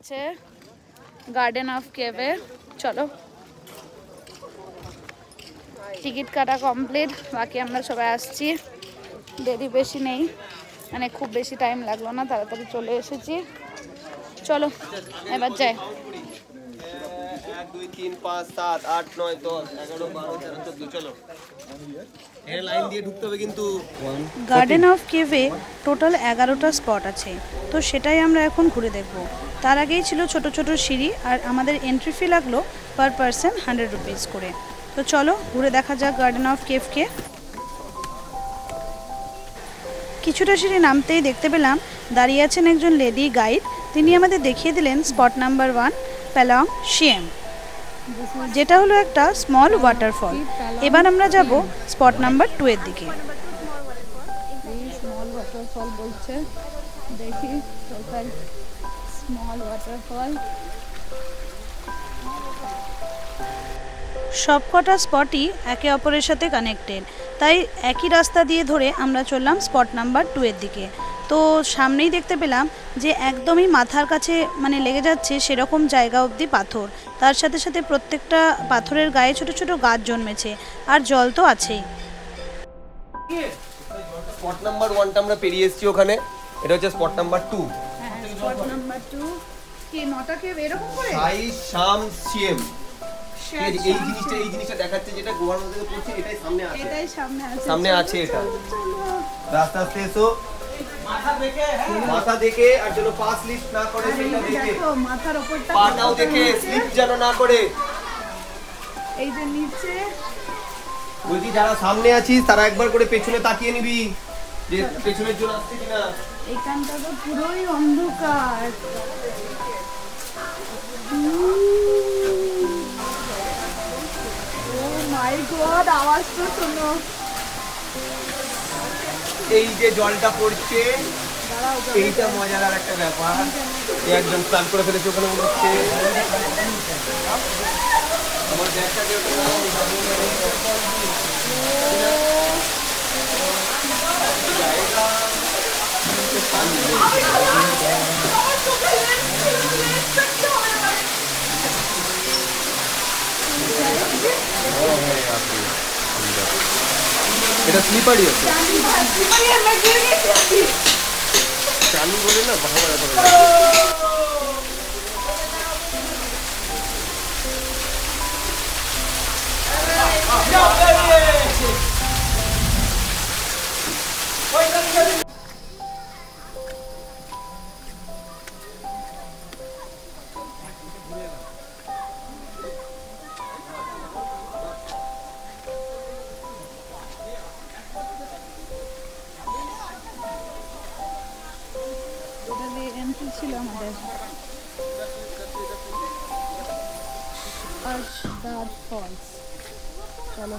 যাচ্ছে garden of কেভে। চলো, ticket কাটা কমপ্লিট, বাকি আমরা সবাই আসছি। দেরি বেশি নেই, মানে খুব বেশি টাইম লাগলো না, তাড়াতাড়ি চলে এসেছি। চলো এবার যাই। 1 2 3 5 7 8 9 10 11 12 13 14 চলো। এর লাইন দিয়ে ঢুকতে হবে কিন্তু। গার্ডেন অফ কেভে টোটাল 11টা স্পট আছে, তো সেটাই আমরা এখন ঘুরে দেখব। তার আগেই ছিল ছোট ছোট সিঁড়ি, আর আমাদের এন্ট্রি ফি লাগলো পার পারসন 100 রুপিস করে। তো চলো ঘুরে দেখা যাক গার্ডেন অফ কেভকে। কিছুটা সিঁড়ি নামতেই দেখতে পেলাম দাঁড়িয়ে আছেন একজন লেডি গাইড। তিনি আমাদের দেখিয়ে দিলেন স্পট নাম্বার 1 প্যালং শিয়েম, যেটা হলো একটা স্মল ওয়াটারফল। এবার আমরা যাব স্পট নাম্বার 2 এর দিকে। স্মল ওয়াটারফল বলছে, দেখি কোথায় স্মল ওয়াটারফল। সবকটা স্পটই একে অপরের সাথে কানেক্টেড, তাই একই রাস্তা দিয়ে ধরে আমরা চললাম স্পট নাম্বার 2 এর দিকে। তো সামনেই দেখতে পেলাম যে একদমই মাথার কাছে মানে লেগে যাচ্ছে সেরকম জায়গা অবধি পাথর, তার সাথে সাথে প্রত্যেকটা পাথরের গায়ে ছোট ছোট গাছ জন্মেছে, আর জল তো আছেই। স্পট নাম্বার 1টা আমরা পেরিয়ে এসেছি ওখানে, এটা হচ্ছে স্পট নাম্বার 2। হ্যাঁ, স্পট নাম্বার 2 কি নটা কেভ এরকম করে সাই শাম শিয়েম। এই জিনিসটা দেখাচ্ছে যেটা গোয়ার মধ্যে পড়ছে, এটাই সামনে আছে। এটাই সামনে আছে এটা। রাস্তা আসতে এসো, মাথা দেখে, আর যেন পা স্লিপ না করে সেটা দেখে, মাথার উপরটা পাটাও দেখে স্লিপ যেন না করে। এই যে নিচে বলছি যারা সামনে আছিস তারা একবার করে পেছনে তাকিয়ে নিবি যে পেছনের জন্য আসছে কিনা। এখানটা তো পুরোই অন্ধকার। ও মাই গড, আওয়াজ তো শোনো। এই যে জলটা পড়ছে, এইটা মজাদার একটা ব্যাপার। একজন স্নান করে ফেলেছে ওখানে মনে হচ্ছে। আমার ব্যাগটাকে এটা স্লিপারই আছে, চালু বলে না ভালো। এটা দিয়ে এন্ট্রি ছিল আমাদের। আশদার ফলস। চলো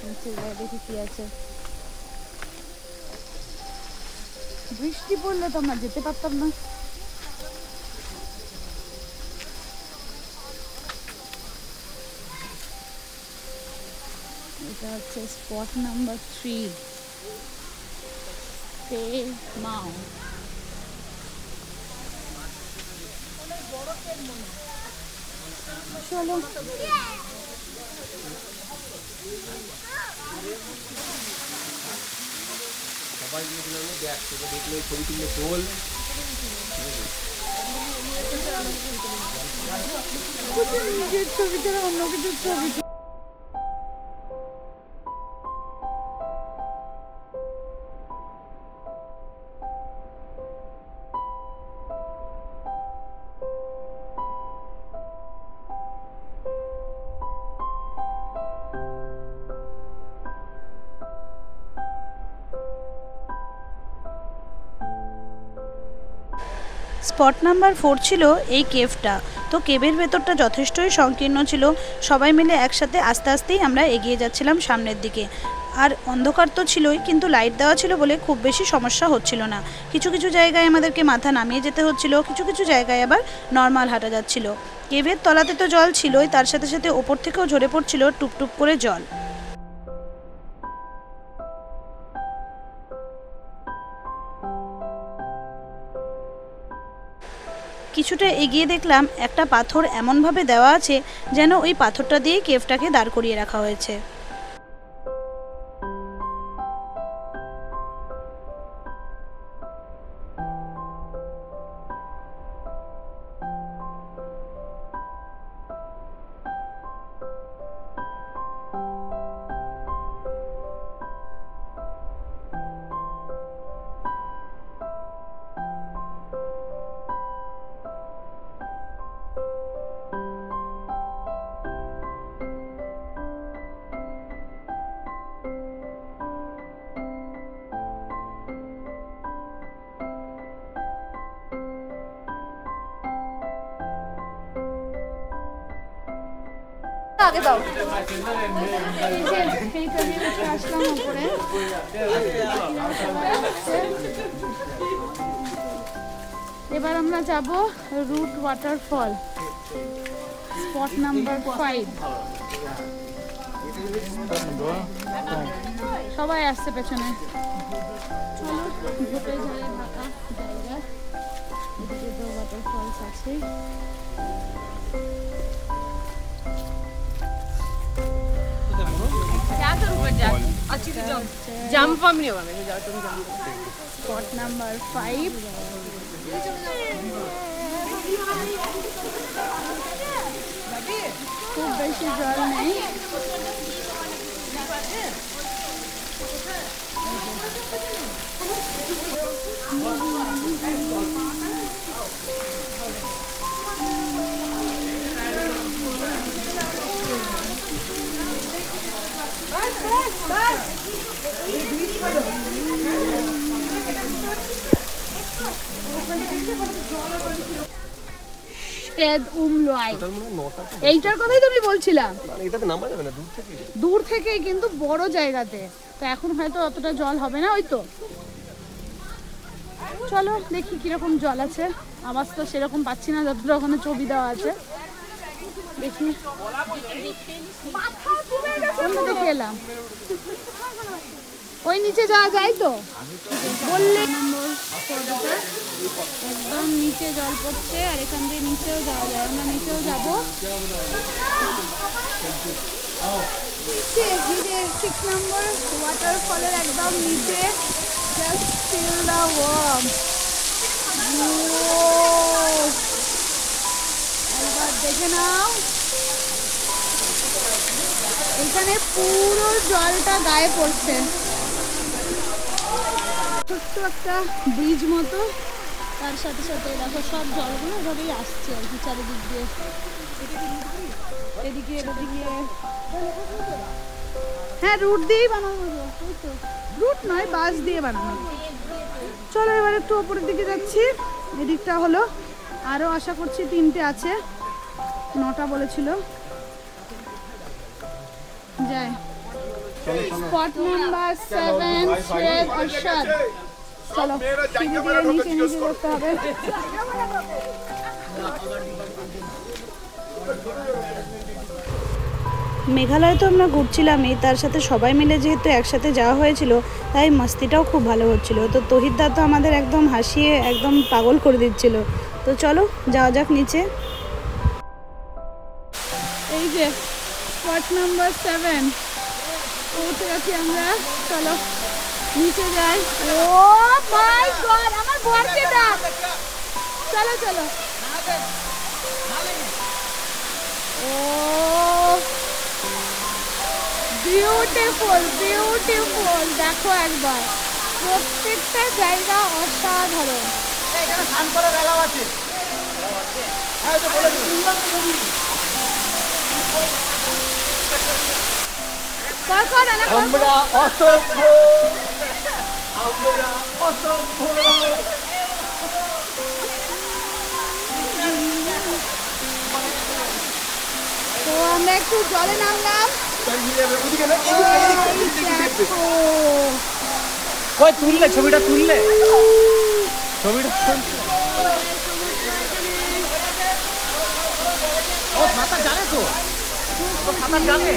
নিচে যাই, দেখি কি আছে। বৃষ্টি পড়লে তো আমরা যেতে পারতাম না। এটা হচ্ছে স্পট নাম্বার 3 পে মাও। চলো সবাই দেখ দেখলে ছবি তুললে তোল। নিজের ছবি ছাড়া অন্য কিছুর ছবি। স্পট নাম্বার 4 ছিল এই কেভটা। তো কেভের ভেতরটা যথেষ্টই সংকীর্ণ ছিল, সবাই মিলে একসাথে আস্তে আস্তেই আমরা এগিয়ে যাচ্ছিলাম সামনের দিকে। আর অন্ধকার তো ছিলই, কিন্তু লাইট দেওয়া ছিল বলে খুব বেশি সমস্যা হচ্ছিল না। কিছু কিছু জায়গায় আমাদেরকে মাথা নামিয়ে যেতে হচ্ছিল, কিছু কিছু জায়গায় আবার নর্মাল হাঁটা যাচ্ছিল। কেভের তলাতে তো জল ছিলই, তার সাথে সাথে ওপর থেকেও ঝরে পড়ছিল টুপটুপ করে জল। কিছুটা এগিয়ে দেখলাম একটা পাথর এমনভাবে দেওয়া আছে যেন ওই পাথরটা দিয়ে কেভটাকে দাঁড় করিয়ে রাখা হয়েছে। আগে দাও। এই যে এইটা নিয়ে আসলাম উপরে। এবার আমরা যাব রুট ওয়াটারফল, স্পট নাম্বার 5। সবাই আসছে পেছনে। চলো ঝোপে ঝাড়ে ঢাকা জায়গা, এদিকে তো ওয়াটারফলস আছে। Spot number 5। खूब बेशी जल नहीं। এইটার কথাই তো আমি বলছিলাম, দূর থেকে কিন্তু বড় জায়গাতে, তো এখন হয়তো অতটা জল হবে না। ওই তো চলো দেখি কিরকম জল আছে। আওয়াজ তো সেরকম পাচ্ছি না যতটা ওখানে ছবি দেওয়া আছে। দেখি দেখে এলাম, ওই নিচে যাওয়া যায় তো বললে। একদম নিচে জল পড়ছে আর এখান দিয়ে নিচেও যাওয়া যায়, আমরা নিচেও যাবো। 6 নম্বর ওয়াটারফলের একদম নিচে। Just feel the warm. একবার দেখে নাও, এখানে পুরো জলটা গায়ে পড়ছে। ছোট্ট একটা ব্রিজ মতো, তার সাথে সাথে দেখো সব জলগুলো এভাবেই আসছে আর কি চারিদিক দিয়ে। এদিকে এদিকে হ্যাঁ রুট দিয়েই বানানো, ওই তো রুট নয় বাস দিয়ে বানানো। চলো এবার একটু ওপরের দিকে যাচ্ছি। এদিকটা হলো আরো আশা করছি 3টে আছে, 9টা বলেছিল। যাই। Spot number 7 Sheikh Arshad. চলো সিঁড়ি দিয়ে নিচে নিচে করতে হবে। মেঘালয় তো আমরা ঘুরছিলামই, তার সাথে সবাই মিলে যেহেতু একসাথে যাওয়া হয়েছিল তাই মস্তিটাও খুব ভালো হচ্ছিল। তো তহিদদা তো আমাদের একদম হাসিয়ে একদম পাগল করে দিচ্ছিল। তো চলো যাওয়া যাক নিচে। এই যে স্পট নাম্বার 7 পৌঁছে গেছি আমরা। চলো নিচে যাই। ও মাই গড, আমার বরকে ডাক। চলো চলো। ও বিউটিফুল বিউটিফুল, দেখো একবার প্রত্যেকটা জায়গা অসাধারণ। এখানে স্নান করার এলাও আছে। আমরা অসভ্য, আমরা অসভ্য। তো আমরা একটু জলে নামলাম। কই তুললে ছবিটা, তুললে ছবিটা। ও সাঁতার জানে তো, সাঁতার জানে।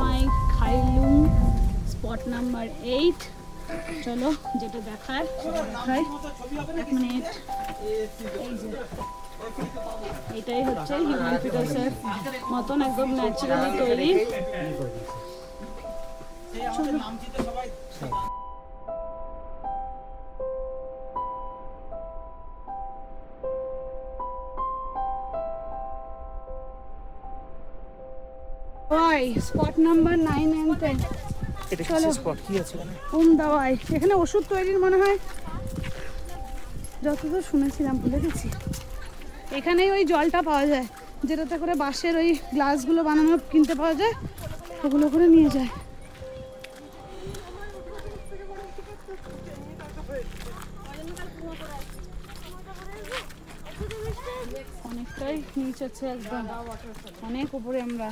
মাই খাইলুং স্পট নাম্বার 8। চলো যেটা দেখায় সেটা দেখাই। 1 মিনিট। এটাই হচ্ছে হিউম্যান ফিটাসের মতন একদম ন্যাচারালি তৈরি। Spot number 9 and 10। চলো স্পট কি আছে দাওয়াই এখানে ওষুধ তৈরির মনে হয়, যতদূর শুনেছিলাম, ভুলে গেছি। এখানেই ওই জলটা পাওয়া যায় যেটাতে করে বাঁশের ওই গ্লাসগুলো বানানো কিনতে পাওয়া যায়, ওগুলো করে নিয়ে যায়। অনেকটাই নিচ আছে একদম, অনেক উপরে আমরা।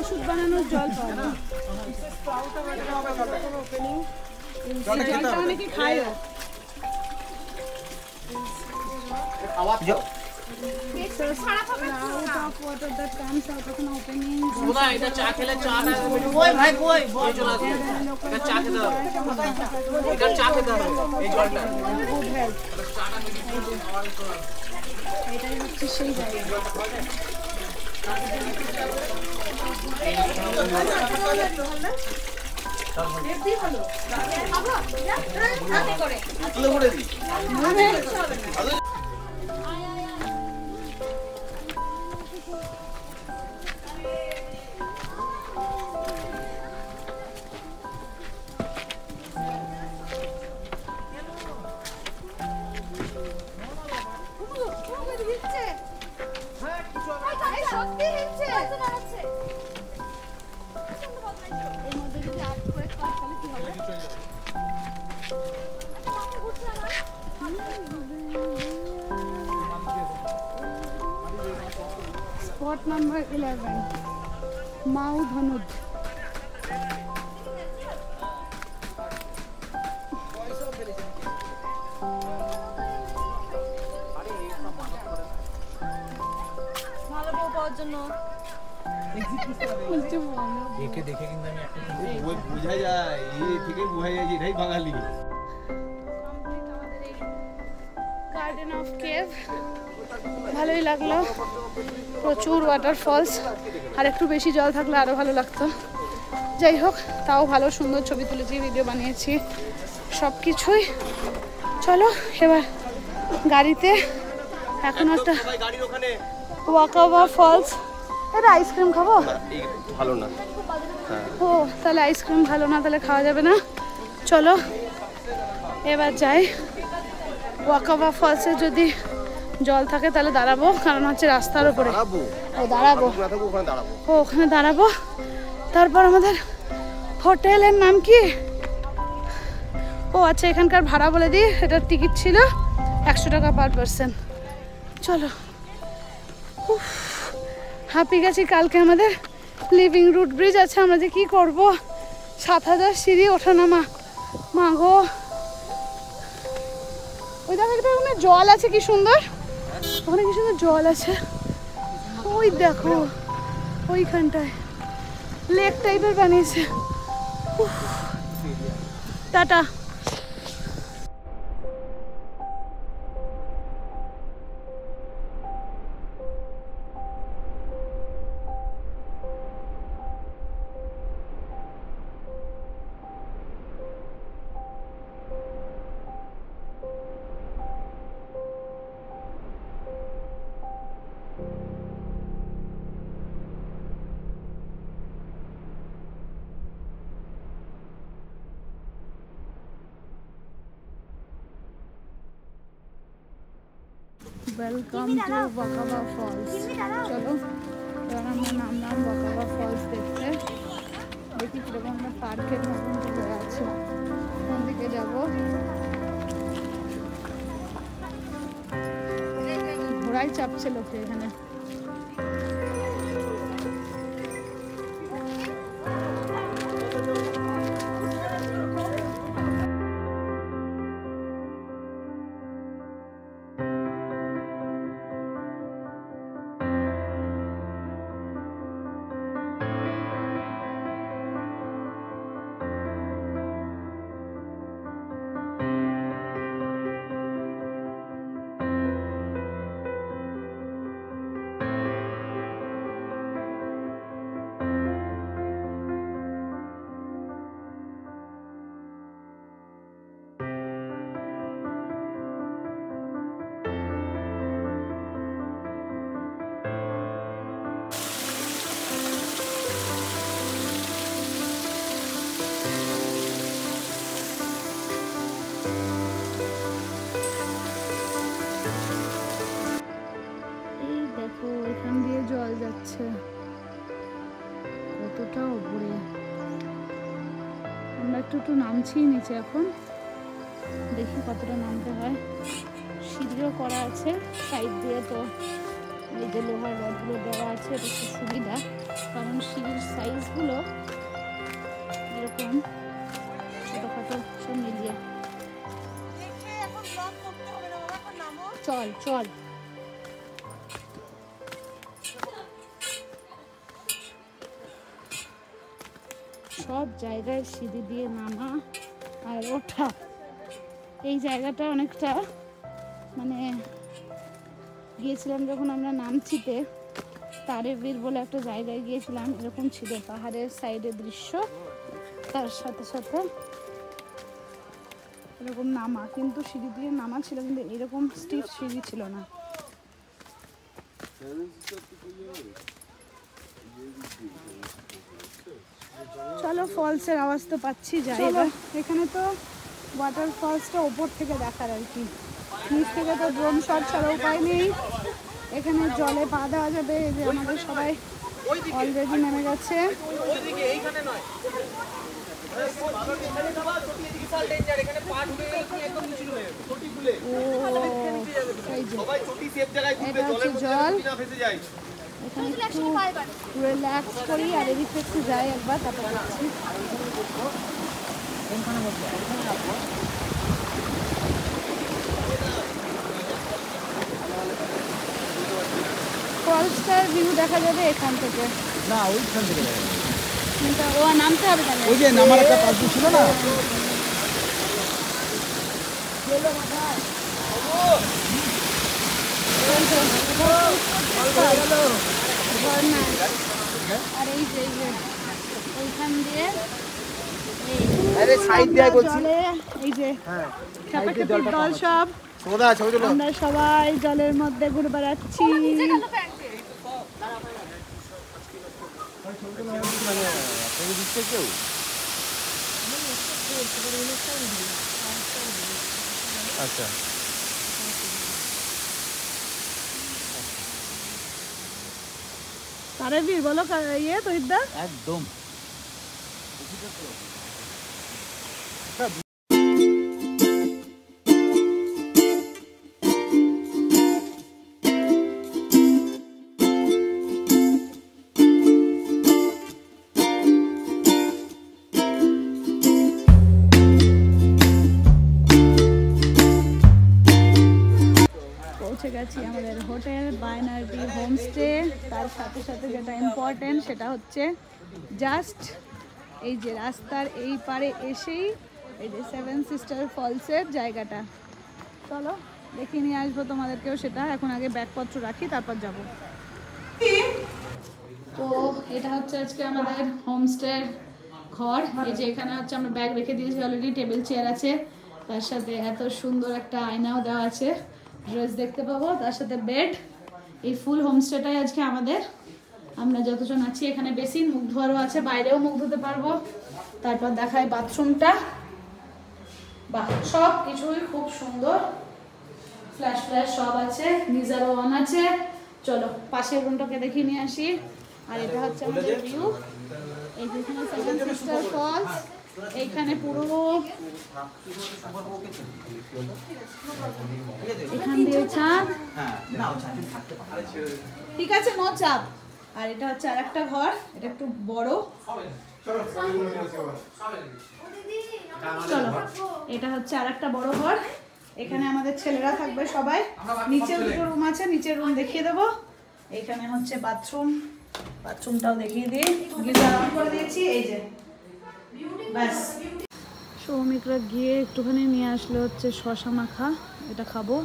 ওষুধ বানানোর জল পাওয়া যায়। জলটা অনেকে খায়ও। এটাই হচ্ছে সেই জায়গা। Spot number 11, Mau Dhanud। ভালো বউ পাওয়ার জন্য একে দেখে কিন্তু আমি একটা বোঝা যায়, এই থেকে বোঝা যায় যে এটাই বাঙালি। গার্ডেন অফ কেভ ভালোই লাগলো, প্রচুর ওয়াটারফলস, আর একটু বেশি জল থাকলে আরো ভালো লাগতো। যাই হোক, তাও ভালো সুন্দর ছবি তুলেছি, ভিডিও বানিয়েছি, সব কিছুই। চলো এবার গাড়িতে। এখন একটা ওয়াকাবা ফলস, এটা আইসক্রিম খাবো, ভালো না। ও তাহলে আইসক্রিম ভালো না, তাহলে খাওয়া যাবে না। চলো এবার যাই। ওয়াকাবা ফলসে যদি জল থাকে তাহলে দাঁড়াবো, কারণ হচ্ছে রাস্তার উপরে। ও দাঁড়াবো, ও ওখানে দাঁড়াবো। তারপর আমাদের হোটেলের নাম কি? ও আচ্ছা, এখানকার ভাড়া বলে দিই। এটার টিকিট ছিল 100 টাকা পার পারসন। চলো, হাঁপিয়ে গেছি। কালকে আমাদের লিভিং রুট ব্রিজ আছে, আমরা যে কি করবো, 7000 সিঁড়ি ওঠানামা। মা গো, ওই দেখো একটা ওখানে জল আছে, কি সুন্দর, ওখানে কি সুন্দর জল আছে। ওই দেখো ওইখানটায় লেক টাইপের বানিয়েছে। Tata. Welcome to Wakaba falls. চলো এবার আমরা নামলাম ওয়াকাবা ফলস দেখতে। দেখি কিরকম আমরা পার্কের মতন হয়ে আছে, কোন দিকে যাবো। ঘোড়াই চাপছে লোকে এখানে। এই দেখো এখান দিয়ে জল যাচ্ছে কতটা উপরে। আমরা একটু নামছি নিচে এখন, দেখি কতটা নামতে হয়। সিঁড়িও করা আছে সাইড দিয়ে, তো এই যে লোহার রডগুলো দেওয়া আছে, এটা খুব সুবিধা, কারণ সিঁড়ির সাইজগুলো এরকম ছোটখাটো সব মিলিয়ে। চল চল সব জায়গায় সিঁড়ি দিয়ে নামা আর ওঠা। এই জায়গাটা অনেকটা মানে গিয়েছিলাম যখন আমরা নামছিতে, তারেবীর বলে একটা জায়গায় গিয়েছিলাম, এরকম ছিল পাহাড়ের সাইডের দৃশ্য, তার সাথে সাথে এরকম নামা, কিন্তু সিঁড়ি দিয়ে নামা ছিল, কিন্তু এরকম স্টিফ সিঁড়ি ছিল না। চলো ফলসের আওয়াজ তো পাচ্ছি, যাই এবার। এখানে তো ওয়াটার ফলসটা ওপর থেকে দেখার আর কি, নিচ থেকে তো ড্রোন শট ছাড়া উপায় নেই। এখানে জলে পা দেওয়া যাবে, এই যে আমাদের সবাই অলরেডি নেমে গেছে। এটা হচ্ছে জল, এখানে একটু রিল্যাক্স করি আর এদিকে একটু যাই একবার, তারপর যাচ্ছি। ফলসটার ভিউ দেখা যাবে এখান থেকে না, ওইখান থেকে দেখা যাবে। কিন্তু ও নামতে হবে তাহলে, ওই যে নামার একটা পাশ ছিল না, আর এই যে ওইখান দিয়ে জলে এই যে খেপাখেপির দল সব, আমরা সবাই জলের মধ্যে ঘুরে বেড়াচ্ছি। আচ্ছা তারেবীর বলো ইয়ে তহিদা একদম পৌঁছে গেছি আমাদের হোটেল বাইনারি হোমস্টে। তার সাথে সাথে যেটা ইম্পর্টেন্ট সেটা হচ্ছে জাস্ট এই যে রাস্তার এই পারে এসেই এই যে সেভেন সিস্টার ফলসের জায়গাটা। চলো দেখিয়ে নিয়ে আসবো তোমাদেরকেও সেটা, এখন আগে ব্যাগপত্র রাখি তারপর যাব। তো এটা হচ্ছে আজকে আমাদের হোমস্টের ঘর। এই যে এখানে হচ্ছে আমরা ব্যাগ রেখে দিয়েছি অলরেডি, টেবিল চেয়ার আছে, তার সাথে এত সুন্দর একটা আয়নাও দেওয়া আছে, ড্রেস দেখতে পাবো, তার সাথে বেড। এই ফুল হোমস্টেটাই আজকে আমাদের। আমরা যতজন আছি এখানে বেশি মুখ ধোয়ারও আছে, বাইরেও মুখ ধুতে পারবো। তারপর দেখায় বাথরুমটা, বাহ সব কিছুই খুব সুন্দর, ফ্ল্যাশ ফ্ল্যাশ সব আছে, গিজারও অন আছে। চলো পাশের রুমটাকে দেখিয়ে নিয়ে আসি। আর এটা হচ্ছে আমাদের ভিউ, এই যেখানে সেভেন সিস্টার ফলস, এইখানে পুরো এখান দিয়ে চাঁদ, ঠিক আছে নো চাপ। আর এটা হচ্ছে আর একটা ঘর, এটা একটু বড়। চলো এটা হচ্ছে আর একটা বড় ঘর, এখানে আমাদের ছেলেরা থাকবে সবাই। নিচে দুটো রুম আছে, নিচের রুম দেখিয়ে দেবো। এখানে হচ্ছে বাথরুম, বাথরুমটাও দেখিয়ে দিই, গিজার অন করে দিয়েছি। এই যে ব্যাস, সৌমিকরা গিয়ে একটুখানি নিয়ে আসলে হচ্ছে শশা মাখা, এটা খাবো।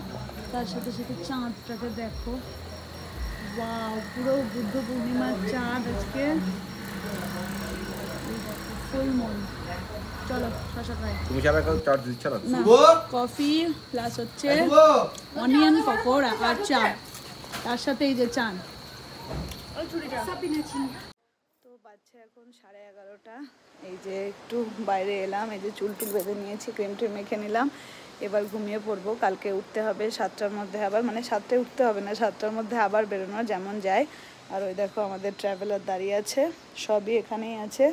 তার সাথে সাথে চাঁদটাকে দেখো, ওয়াও পুরো বুদ্ধ পূর্ণিমার চাঁদ আজকে, ফুল মুন। চলো শশা খাই। তুমি সবাই চার্জ দিচ্ছ না? কফি প্লাস হচ্ছে অনিয়ন পকোড়া আর চা, তার সাথে এই যে চান। তো বাজছে এখন 11:30, এই যে একটু বাইরে এলাম, এই যে চুল টুল বেঁধে নিয়েছি, ক্রিম ট্রিম মেখে নিলাম। এবার ঘুমিয়ে পড়বো। কালকে উঠতে হবে 7টার মধ্যে, আবার মানে 7টায় উঠতে হবে না, 7টার মধ্যে আবার বেরোনো যেমন যায়। আর ওই দেখো আমাদের ট্রাভেলার দাঁড়িয়ে আছে, সবই এখানেই আছে,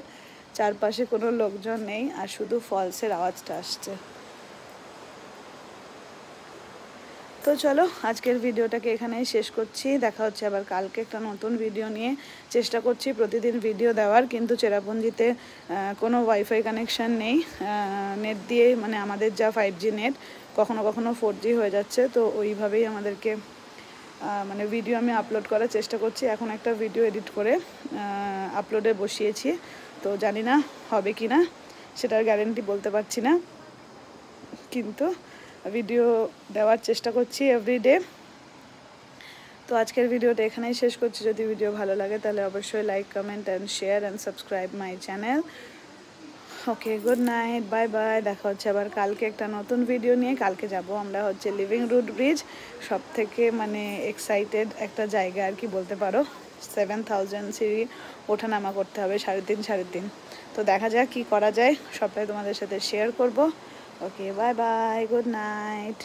চারপাশে কোনো লোকজন নেই, আর শুধু ফলসের আওয়াজটা আসছে। তো চলো আজকের ভিডিওটাকে এখানেই শেষ করছি। দেখা হচ্ছে আবার কালকে একটা নতুন ভিডিও নিয়ে। চেষ্টা করছি প্রতিদিন ভিডিও দেওয়ার, কিন্তু চেরাপুঞ্জিতে কোনো ওয়াইফাই কানেকশান নেই, নেট দিয়ে মানে আমাদের যা 5G নেট, কখনো কখনো 4G হয়ে যাচ্ছে। তো ওইভাবেই আমাদেরকে মানে ভিডিও আমি আপলোড করার চেষ্টা করছি। এখন একটা ভিডিও এডিট করে আপলোডে বসিয়েছি, তো জানি না হবে কি না, সেটার গ্যারেন্টি বলতে পারছি না, কিন্তু ভিডিও দেওয়ার চেষ্টা করছি এভরিডে। তো আজকের ভিডিওটা এখানেই শেষ করছি। যদি ভিডিও ভালো লাগে তাহলে অবশ্যই like, comment and share and subscribe my channel. Okay, good night, bye bye. দেখা হচ্ছে আবার কালকে একটা নতুন ভিডিও নিয়ে। কালকে যাব আমরা হচ্ছে লিভিং রুট ব্রিজ, সব থেকে মানে এক্সাইটেড একটা জায়গা আর কি বলতে পারো। 7000 সিঁড়ি ওঠানামা করতে হবে, 3.5 তো দেখা যাক কি করা যায়, সবটাই তোমাদের সাথে শেয়ার করব। ওকে, বাই বাই, গুড নাইট।